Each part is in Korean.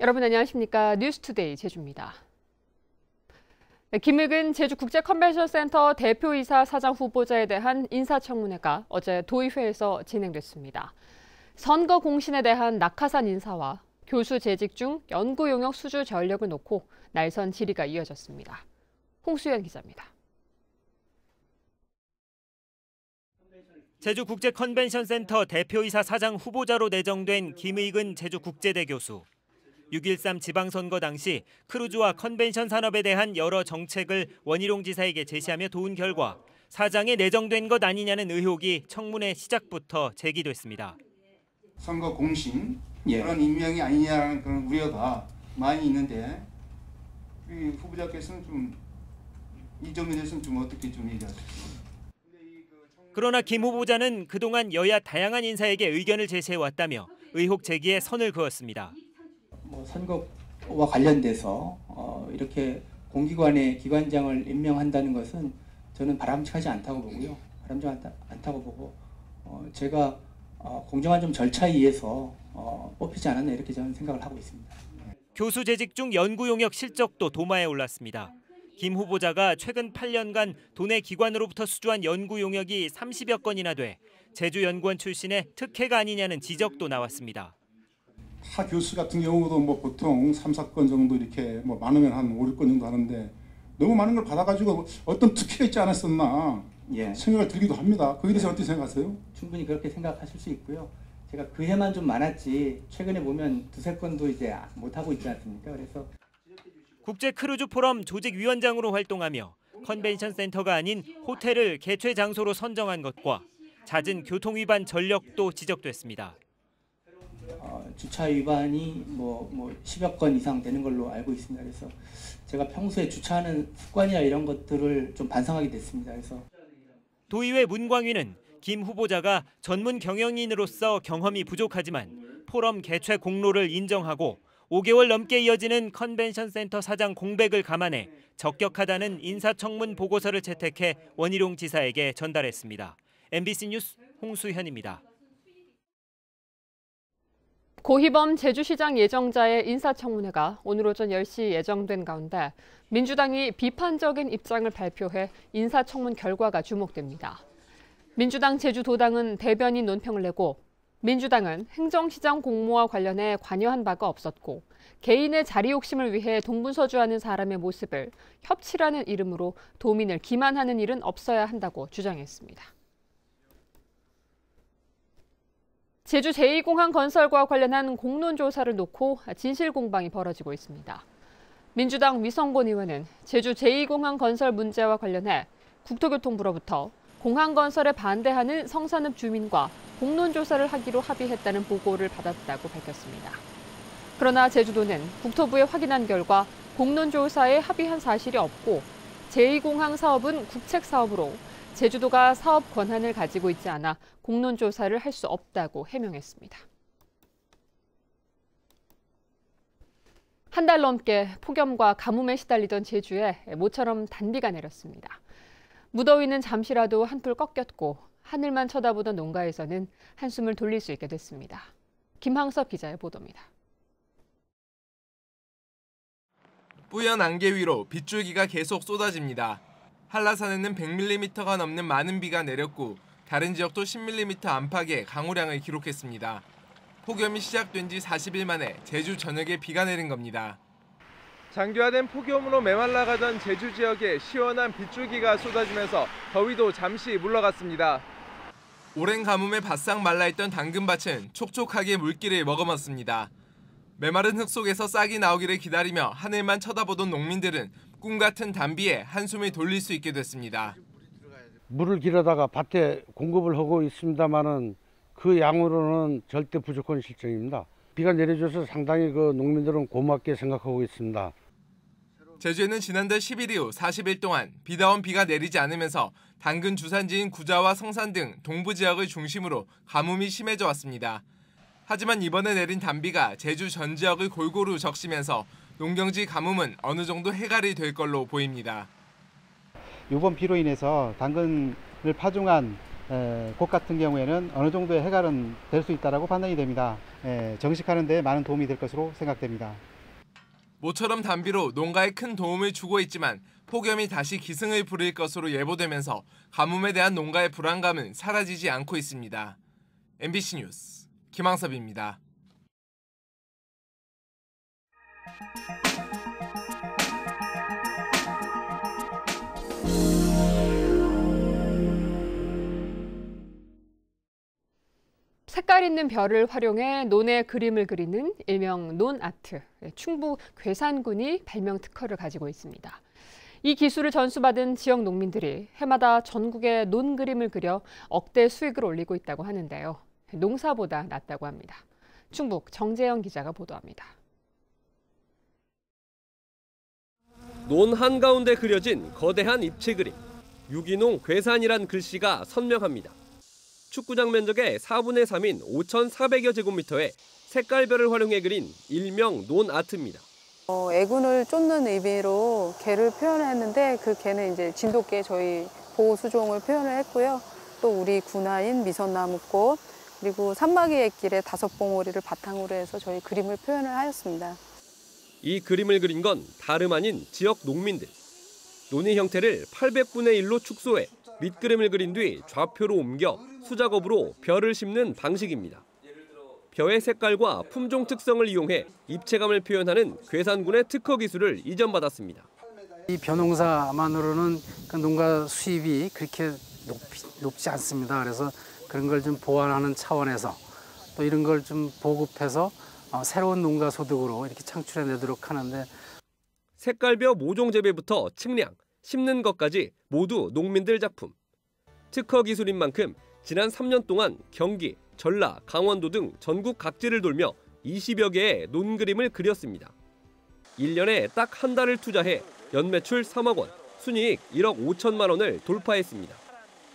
여러분 안녕하십니까? 뉴스투데이 제주입니다. 김익은 제주국제컨벤션센터 대표이사 사장 후보자에 대한 인사청문회가 어제 도의회에서 진행됐습니다. 선거 공신에 대한 낙하산 인사와 교수 재직 중 연구 용역 수주 전력을 놓고 날선 질의가 이어졌습니다. 홍수연 기자입니다. 제주국제컨벤션센터 대표이사 사장 후보자로 내정된 김익은 제주국제대 교수. 6.13 지방선거 당시 크루즈와 컨벤션 산업에 대한 여러 정책을 원희룡 지사에게 제시하며 도운 결과 사장에 내정된 것 아니냐는 의혹이 청문회 시작부터 제기됐습니다. 선거 공신 그런 임명이 아니냐는 그런 우려가 많이 있는데 이 후보자께서는 좀 이 점에 대해서는 좀 어떻게 좀 얘기하실까요? 그러나 김 후보자는 그동안 여야 다양한 인사에게 의견을 제시해왔다며 의혹 제기에 선을 그었습니다. 선거와 관련돼서 이렇게 공기관의 기관장을 임명한다는 것은 저는 바람직하지 않다고 보고요. 바람직하지 않다고 보고 제가 공정한 좀 절차에 의해서 뽑히지 않았나 이렇게 저는 생각을 하고 있습니다. 교수 재직 중 연구 용역 실적도 도마에 올랐습니다. 김 후보자가 최근 8년간 도내 기관으로부터 수주한 연구 용역이 30여 건이나 돼 제주연구원 출신의 특혜가 아니냐는 지적도 나왔습니다. 타 교수 같은 경우도 뭐 보통 3, 4건 정도 이렇게 뭐 많으면 한 5, 6건 정도 하는데 너무 많은 걸 받아가지고 어떤 특혜가 있지 않았었나 생각을 들기도 합니다. 거기에 대해서 어떻게 생각하세요? 충분히 그렇게 생각하실 수 있고요. 제가 그 해만 좀 많았지 최근에 보면 두세 건도 이제 못하고 있지 않습니까? 그래서 국제 크루즈 포럼 조직위원장으로 활동하며 컨벤션 센터가 아닌 호텔을 개최 장소로 선정한 것과 잦은 교통 위반 전력도 지적됐습니다. 주차 위반이 뭐 10여 건 이상 되는 걸로 알고 있습니다. 그래서 제가 평소에 주차하는 습관이나 이런 것들을 좀 반성하게 됐습니다. 그래서 도의회 문광위는 김 후보자가 전문 경영인으로서 경험이 부족하지만 포럼 개최 공로를 인정하고 5개월 넘게 이어지는 컨벤션 센터 사장 공백을 감안해 적격하다는 인사청문 보고서를 채택해 원희룡 지사에게 전달했습니다. MBC 뉴스 홍수현입니다. 고희범 제주시장 예정자의 인사청문회가 오늘 오전 10시 예정된 가운데 민주당이 비판적인 입장을 발표해 인사청문 결과가 주목됩니다. 민주당 제주도당은 대변인 논평을 내고 민주당은 행정시장 공모와 관련해 관여한 바가 없었고 개인의 자리 욕심을 위해 동분서주하는 사람의 모습을 협치라는 이름으로 도민을 기만하는 일은 없어야 한다고 주장했습니다. 제주 제2공항 건설과 관련한 공론조사를 놓고 진실 공방이 벌어지고 있습니다. 민주당 위성곤 의원은 제주 제2공항 건설 문제와 관련해 국토교통부로부터 공항 건설에 반대하는 성산읍 주민과 공론조사를 하기로 합의했다는 보고를 받았다고 밝혔습니다. 그러나 제주도는 국토부에 확인한 결과 공론조사에 합의한 사실이 없고 제2공항 사업은 국책사업으로 제주도가 사업 권한을 가지고 있지 않아 공론조사를 할 수 없다고 해명했습니다. 한 달 넘게 폭염과 가뭄에 시달리던 제주에 모처럼 단비가 내렸습니다. 무더위는 잠시라도 한풀 꺾였고 하늘만 쳐다보던 농가에서는 한숨을 돌릴 수 있게 됐습니다. 김항섭 기자의 보도입니다. 뿌연 안개 위로 빗줄기가 계속 쏟아집니다. 한라산에는 100mm가 넘는 많은 비가 내렸고 다른 지역도 10mm 안팎의 강우량을 기록했습니다. 폭염이 시작된 지 40일 만에 제주 전역에 비가 내린 겁니다. 장기화된 폭염으로 메말라가던 제주 지역에 시원한 빗줄기가 쏟아지면서 더위도 잠시 물러갔습니다. 오랜 가뭄에 바싹 말라있던 당근밭은 촉촉하게 물기를 머금었습니다. 메마른 흙 속에서 싹이 나오기를 기다리며 하늘만 쳐다보던 농민들은 꿈같은 단비에 한숨을 돌릴 수 있게 됐습니다. 물을 길어다가 밭에 공급을 하고 있습니다만은 그 양으로는 절대 부족한 실정입니다. 비가 내려줘서 상당히 농민들은 고맙게 생각하고 있습니다. 제주에는 지난달 10일 이후 40일 동안 비다운 비가 내리지 않으면서 당근 주산지인 구자와 성산 등 동부 지역을 중심으로 가뭄이 심해져 왔습니다. 하지만 이번에 내린 단비가 제주 전 지역을 골고루 적시면서 농경지 가뭄은 어느 정도 해결이 될 걸로 보입니다. 이번 비로 인해서 당근을 파종한 곳 같은 경우에는 어느 정도의 해결은 될 수 있다고 판단이 됩니다. 정식하는 데 많은 도움이 될 것으로 생각됩니다. 모처럼 단비로 농가에 큰 도움을 주고 있지만 폭염이 다시 기승을 부릴 것으로 예보되면서 가뭄에 대한 농가의 불안감은 사라지지 않고 있습니다. MBC 뉴스 김항섭입니다. 색깔 있는 별을 활용해 논에 그림을 그리는 일명 논아트, 충북 괴산군이 발명 특허를 가지고 있습니다. 이 기술을 전수받은 지역 농민들이 해마다 전국에 논 그림을 그려 억대 수익을 올리고 있다고 하는데요. 농사보다 낫다고 합니다. 충북 정재영 기자가 보도합니다. 논 한가운데 그려진 거대한 입체 그림. 유기농 괴산이란 글씨가 선명합니다. 축구장 면적의 4분의 3인 5,400여 제곱미터에 색깔별을 활용해 그린 일명 논아트입니다. 애군을 쫓는 의미로 개를 표현했는데 그 개는 이제 진돗개 저희 보호 수종을 표현을 했고요. 또 우리 군화인 미선나무꽃 그리고 산마귀의길의 5봉오리를 바탕으로 해서 저희 그림을 표현을 하였습니다. 이 그림을 그린 건 다름 아닌 지역 농민들. 논의 형태를 800분의 1로 축소해 밑그림을 그린 뒤 좌표로 옮겨 수작업으로 벼를 심는 방식입니다. 벼의 색깔과 품종 특성을 이용해 입체감을 표현하는 괴산군의 특허 기술을 이전받았습니다. 이 벼농사만으로는 그 농가 수입이 그렇게 높지 않습니다. 그래서 그런 걸 좀 보완하는 차원에서 또 이런 걸 좀 보급해서 새로운 농가 소득으로 이렇게 창출해내도록 하는데 색깔벼 모종 재배부터 측량, 심는 것까지 모두 농민들 작품. 특허 기술인 만큼 지난 3년 동안 경기, 전라, 강원도 등 전국 각지를 돌며 20여 개의 논 그림을 그렸습니다. 1년에 딱 한 달을 투자해 연매출 3억 원, 순이익 1억 5천만 원을 돌파했습니다.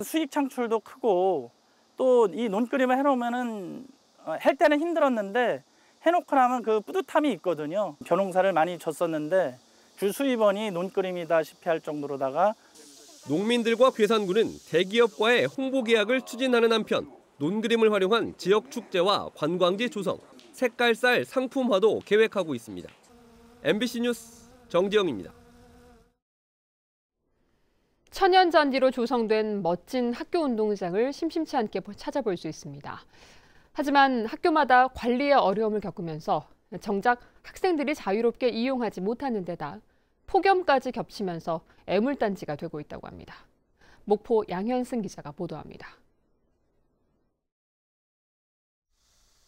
수익 창출도 크고 또 이 논 그림을 해놓으면은 할 때는 힘들었는데 해놓고 나면 그 뿌듯함이 있거든요. 벼농사를 많이 졌었는데 주 수입원이 논 그림이다시피 할 정도로다가 농민들과 괴산군은 대기업과의 홍보 계약을 추진하는 한편 논 그림을 활용한 지역 축제와 관광지 조성, 색깔쌀 상품화도 계획하고 있습니다. MBC 뉴스 정지영입니다. 천연잔디로 조성된 멋진 학교 운동장을 심심치 않게 찾아볼 수 있습니다. 하지만 학교마다 관리에 어려움을 겪으면서 정작 학생들이 자유롭게 이용하지 못하는 데다 폭염까지 겹치면서 애물단지가 되고 있다고 합니다. 목포 양현승 기자가 보도합니다.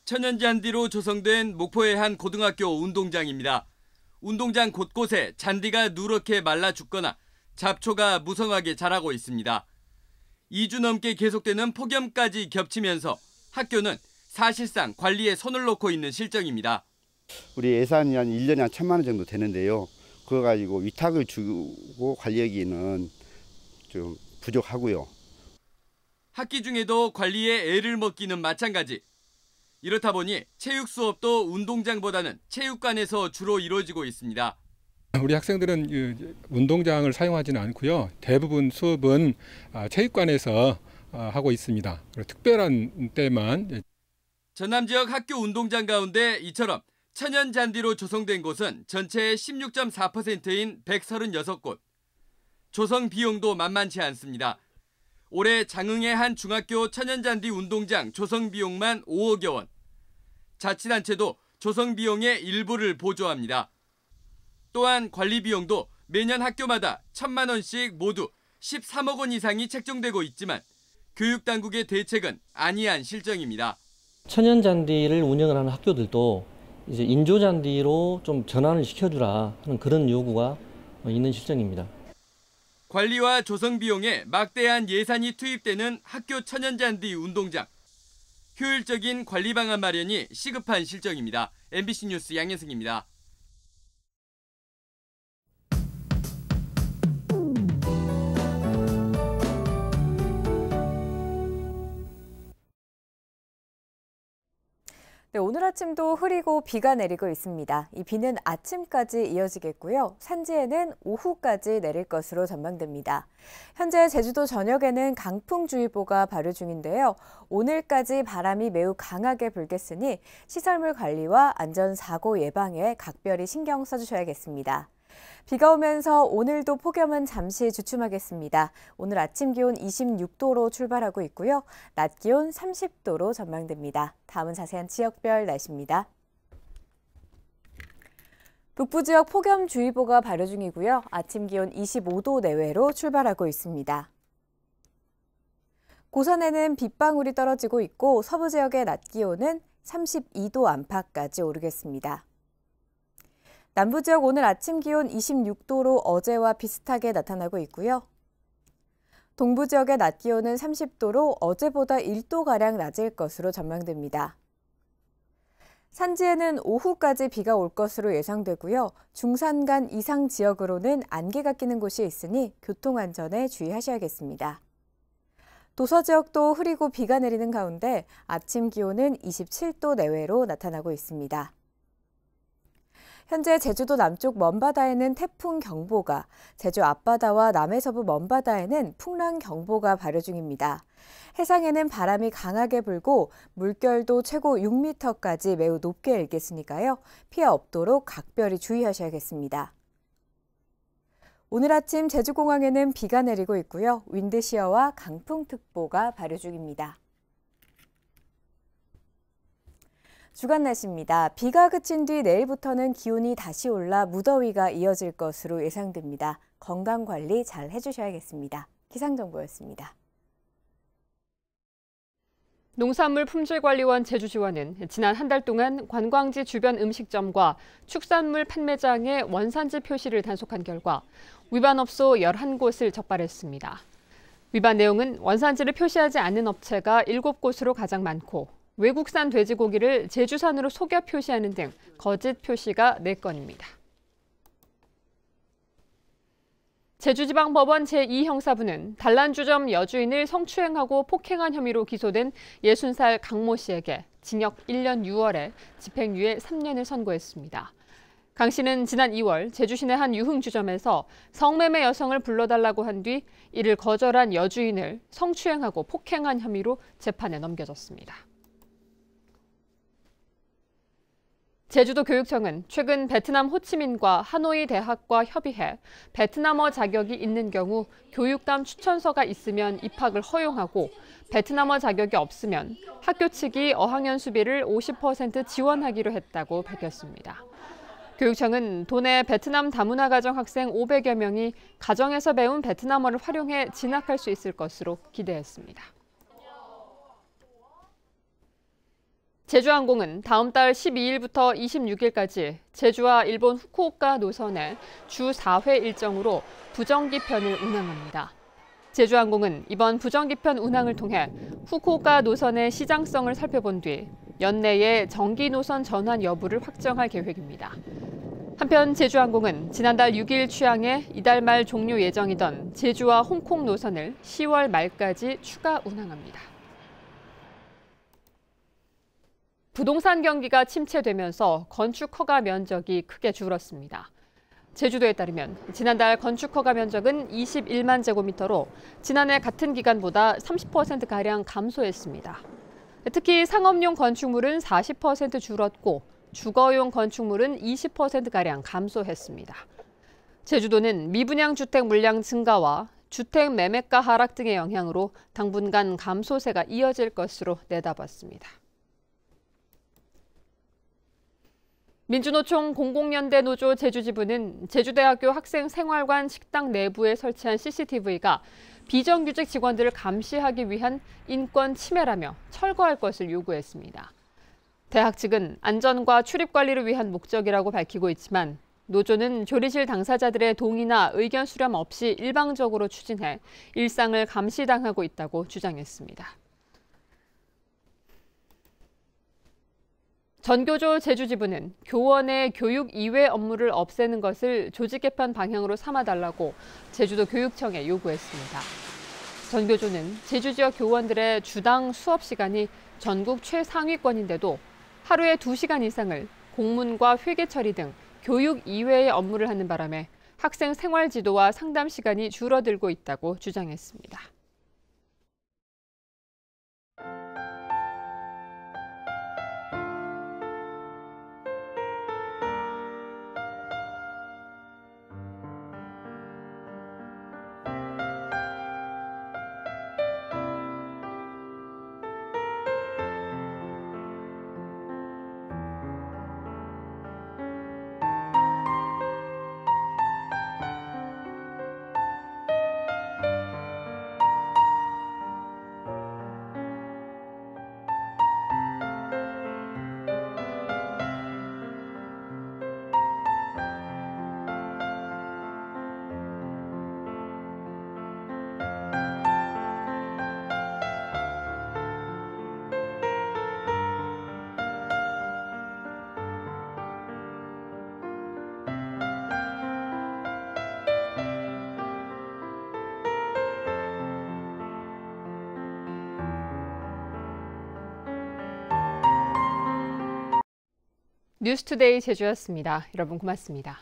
천연잔디로 조성된 목포의 한 고등학교 운동장입니다. 운동장 곳곳에 잔디가 누렇게 말라 죽거나 잡초가 무성하게 자라고 있습니다. 2주 넘게 계속되는 폭염까지 겹치면서 학교는 사실상 관리에 손을 놓고 있는 실정입니다. 우리 예산이 한 1년에 한 1,000만 원 정도 되는데요. 그거 가지고 위탁을 주고 관리하기는 좀 부족하고요. 학기 중에도 관리에 애를 먹기는 마찬가지. 이렇다 보니 체육 수업도 운동장보다는 체육관에서 주로 이루어지고 있습니다. 우리 학생들은 운동장을 사용하지는 않고요. 대부분 수업은 체육관에서 하고 있습니다. 특별한 때만. 전남 지역 학교 운동장 가운데 이처럼 천연잔디로 조성된 곳은 전체의 16.4%인 136곳. 조성 비용도 만만치 않습니다. 올해 장흥의 한 중학교 천연잔디 운동장 조성 비용만 5억여 원. 자치단체도 조성 비용의 일부를 보조합니다. 또한 관리 비용도 매년 학교마다 1,000만 원씩 모두 13억 원 이상이 책정되고 있지만 교육당국의 대책은 아니한 실정입니다. 천연잔디를 운영을 하는 학교들도 이제 인조잔디로 좀 전환을 시켜주라 하는 그런 요구가 있는 실정입니다. 관리와 조성 비용에 막대한 예산이 투입되는 학교 천연잔디 운동장. 효율적인 관리 방안 마련이 시급한 실정입니다. MBC 뉴스 양현승입니다. 네, 오늘 아침도 흐리고 비가 내리고 있습니다. 이 비는 아침까지 이어지겠고요. 산지에는 오후까지 내릴 것으로 전망됩니다. 현재 제주도 전역에는 강풍주의보가 발효 중인데요. 오늘까지 바람이 매우 강하게 불겠으니 시설물 관리와 안전사고 예방에 각별히 신경 써주셔야겠습니다. 비가 오면서 오늘도 폭염은 잠시 주춤하겠습니다. 오늘 아침 기온 26도로 출발하고 있고요. 낮 기온 30도로 전망됩니다. 다음은 자세한 지역별 날씨입니다. 북부 지역 폭염주의보가 발효 중이고요. 아침 기온 25도 내외로 출발하고 있습니다. 고산에는 빗방울이 떨어지고 있고 서부 지역의 낮 기온은 32도 안팎까지 오르겠습니다. 남부 지역 오늘 아침 기온 26도로 어제와 비슷하게 나타나고 있고요. 동부 지역의 낮 기온은 30도로 어제보다 1도가량 낮을 것으로 전망됩니다. 산지에는 오후까지 비가 올 것으로 예상되고요. 중산간 이상 지역으로는 안개가 끼는 곳이 있으니 교통안전에 주의하셔야겠습니다. 도서 지역도 흐리고 비가 내리는 가운데 아침 기온은 27도 내외로 나타나고 있습니다. 현재 제주도 남쪽 먼바다에는 태풍 경보가, 제주 앞바다와 남해서부 먼바다에는 풍랑 경보가 발효 중입니다. 해상에는 바람이 강하게 불고 물결도 최고 6m까지 매우 높게 일겠으니까요. 피해 없도록 각별히 주의하셔야겠습니다. 오늘 아침 제주공항에는 비가 내리고 있고요. 윈드시어와 강풍특보가 발효 중입니다. 주간 날씨입니다. 비가 그친 뒤 내일부터는 기온이 다시 올라 무더위가 이어질 것으로 예상됩니다. 건강관리 잘 해주셔야겠습니다. 기상정보였습니다. 농산물품질관리원 제주지원은 지난 한 달 동안 관광지 주변 음식점과 축산물 판매장의 원산지 표시를 단속한 결과 위반업소 11곳을 적발했습니다. 위반 내용은 원산지를 표시하지 않는 업체가 7곳으로 가장 많고 외국산 돼지고기를 제주산으로 속여 표시하는 등 거짓 표시가 4건입니다. 제주지방법원 제2형사부는 단란주점 여주인을 성추행하고 폭행한 혐의로 기소된 60살 강모 씨에게 징역 1년 6월에 집행유예 3년을 선고했습니다. 강 씨는 지난 2월 제주시내 한 유흥주점에서 성매매 여성을 불러달라고 한 뒤 이를 거절한 여주인을 성추행하고 폭행한 혐의로 재판에 넘겨졌습니다. 제주도 교육청은 최근 베트남 호치민과 하노이 대학과 협의해 베트남어 자격이 있는 경우 교육감 추천서가 있으면 입학을 허용하고 베트남어 자격이 없으면 학교 측이 어학연 수비를 50% 지원하기로 했다고 밝혔습니다. 교육청은 도내 베트남 다문화 가정 학생 500여 명이 가정에서 배운 베트남어를 활용해 진학할 수 있을 것으로 기대했습니다. 제주항공은 다음 달 12일부터 26일까지 제주와 일본 후쿠오카 노선에 주 4회 일정으로 부정기편을 운항합니다. 제주항공은 이번 부정기편 운항을 통해 후쿠오카 노선의 시장성을 살펴본 뒤 연내에 정기 노선 전환 여부를 확정할 계획입니다. 한편 제주항공은 지난달 6일 취항해 이달 말 종료 예정이던 제주와 홍콩 노선을 10월 말까지 추가 운항합니다. 부동산 경기가 침체되면서 건축 허가 면적이 크게 줄었습니다. 제주도에 따르면 지난달 건축 허가 면적은 21만 제곱미터로 지난해 같은 기간보다 30%가량 감소했습니다. 특히 상업용 건축물은 40% 줄었고 주거용 건축물은 20%가량 감소했습니다. 제주도는 미분양 주택 물량 증가와 주택 매매가 하락 등의 영향으로 당분간 감소세가 이어질 것으로 내다봤습니다. 민주노총 공공연대 노조 제주지부는 제주대학교 학생생활관 식당 내부에 설치한 CCTV가 비정규직 직원들을 감시하기 위한 인권 침해라며 철거할 것을 요구했습니다. 대학 측은 안전과 출입 관리를 위한 목적이라고 밝히고 있지만 노조는 조리실 당사자들의 동의나 의견 수렴 없이 일방적으로 추진해 일상을 감시당하고 있다고 주장했습니다. 전교조 제주지부는 교원의 교육 이외 업무를 없애는 것을 조직 개편 방향으로 삼아달라고 제주도 교육청에 요구했습니다. 전교조는 제주 지역 교원들의 주당 수업 시간이 전국 최상위권인데도 하루에 2시간 이상을 공문과 회계 처리 등 교육 이외의 업무를 하는 바람에 학생 생활 지도와 상담 시간이 줄어들고 있다고 주장했습니다. 뉴스투데이 제주였습니다. 여러분 고맙습니다.